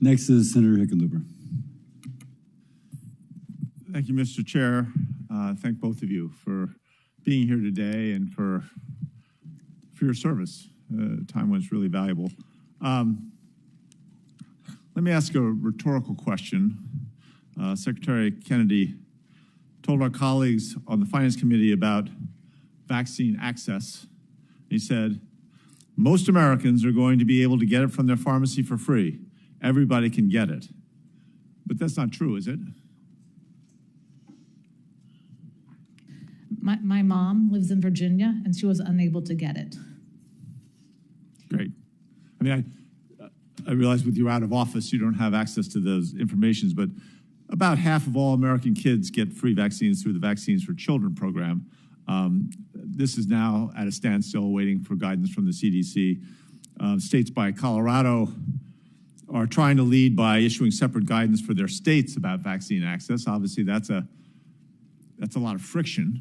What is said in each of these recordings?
Next is Senator Hickenlooper. Thank you, Mr. Chair. Thank both of you for being here today and for your service. Time was really valuable. Let me ask a rhetorical question. Secretary Kennedy told our colleagues on the Finance Committee about vaccine access. He said, most Americans are going to be able to get it from their pharmacy for free. Everybody can get it. But that's not true, is it? My mom lives in Virginia, and she was unable to get it. Great. I mean, I realize with you out of office, you don't have access to those informations, but about half of all American kids get free vaccines through the Vaccines for Children program. This is now at a standstill waiting for guidance from the CDC. States by Colorado are trying to lead by issuing separate guidance for their states about vaccine access. Obviously, that's a lot of friction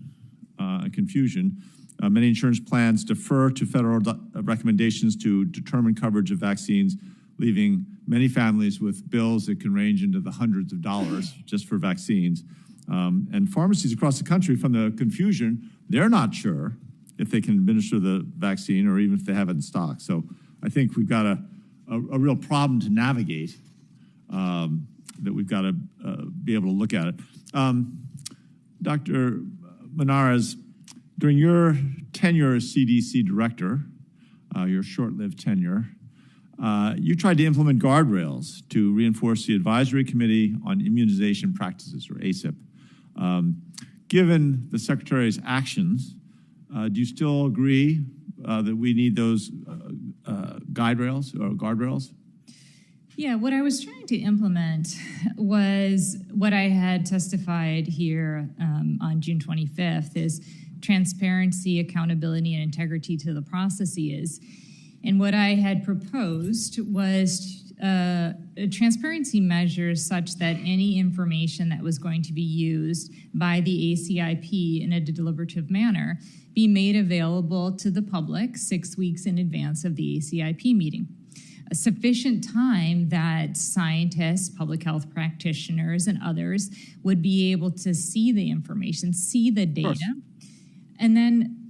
and confusion. Many insurance plans defer to federal recommendations to determine coverage of vaccines, leaving many families with bills that can range into the hundreds of dollars just for vaccines. And pharmacies across the country, from the confusion, they're not sure if they can administer the vaccine or even if they have it in stock. So I think we've got a real problem to navigate that we've got to be able to look at it. Dr. Monarez, during your tenure as CDC director, your short-lived tenure, you tried to implement guardrails to reinforce the Advisory Committee on Immunization Practices, or ACIP. Given the Secretary's actions, do you still agree that we need those guardrails? Yeah, what I was trying to implement was what I had testified here on June 25th is transparency, accountability, and integrity to the processes. And what I had proposed was transparency measures such that any information that was going to be used by the ACIP in a deliberative manner be made available to the public 6 weeks in advance of the ACIP meeting. A sufficient time that scientists, public health practitioners, and others would be able to see the information, see the data, and then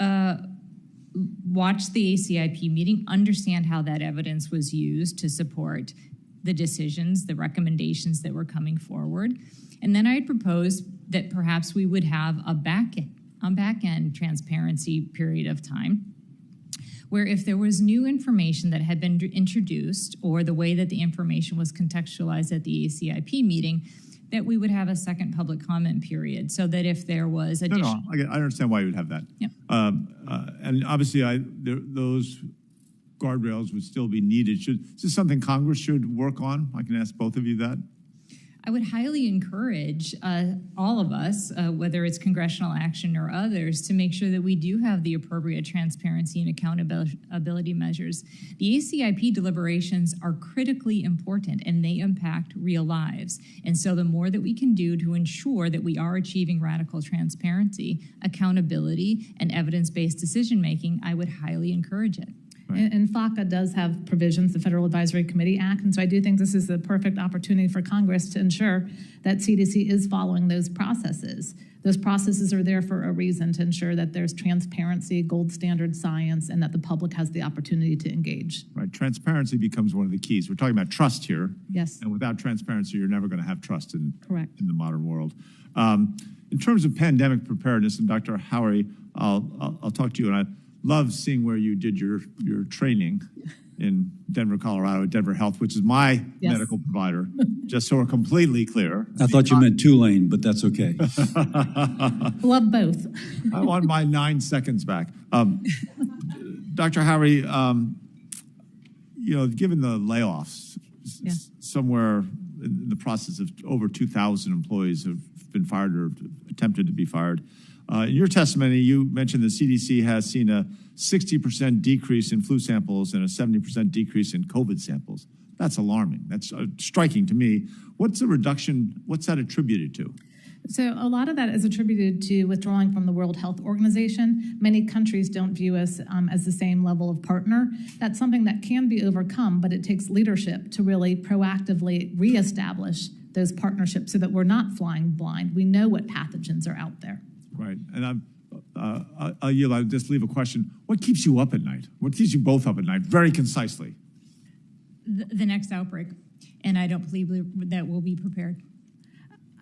watch the ACIP meeting, understand how that evidence was used to support the decisions, the recommendations that were coming forward. And then I had proposed that perhaps we would have a back-end transparency period of time where if there was new information that had been introduced or the way that the information was contextualized at the ACIP meeting, that we would have a second public comment period so that if there was additional... No, I understand why you would have that. Yep. And obviously, those guardrails would still be needed. Is this something Congress should work on? I can ask both of you that. I would highly encourage all of us, whether it's congressional action or others, to make sure that we do have the appropriate transparency and accountability measures. The ACIP deliberations are critically important and they impact real lives. And so the more that we can do to ensure that we are achieving radical transparency, accountability, and evidence-based decision-making, I would highly encourage it. Right. And FACA does have provisions, the Federal Advisory Committee Act, and so I do think this is the perfect opportunity for Congress to ensure that CDC is following those processes. Those processes are there for a reason, to ensure that there's transparency, gold standard science, and that the public has the opportunity to engage. Right, transparency becomes one of the keys. We're talking about trust here. Yes. And without transparency, you're never going to have trust in the modern world. In terms of pandemic preparedness, and Dr. Howery, I'll talk to you, and I love seeing where you did your training in Denver, Colorado, Denver Health, which is my medical provider, just so we're completely clear. I thought you meant Tulane, but that's okay. Love both. I want my 9 seconds back. Dr. Howery, given the layoffs, somewhere in the process of over 2,000 employees have been fired or attempted to be fired. In your testimony, you mentioned the CDC has seen a 60% decrease in flu samples and a 70% decrease in COVID samples. That's alarming. That's striking to me. What's the reduction? What's that attributed to? So a lot of that is attributed to withdrawing from the World Health Organization. Many countries don't view us as the same level of partner. That's something that can be overcome, but it takes leadership to really proactively reestablish those partnerships so that we're not flying blind. We know what pathogens are out there. Right. And I'll just leave a question. What keeps you up at night? What keeps you both up at night? Very concisely. The next outbreak. And I don't believe that we'll be prepared.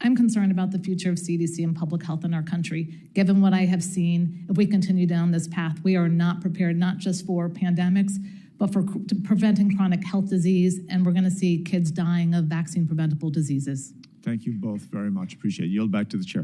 I'm concerned about the future of CDC and public health in our country. Given what I have seen, if we continue down this path, we are not prepared, not just for pandemics, but for preventing chronic health disease, and we're going to see kids dying of vaccine-preventable diseases. Thank you both very much. Appreciate it. Yield back to the chair.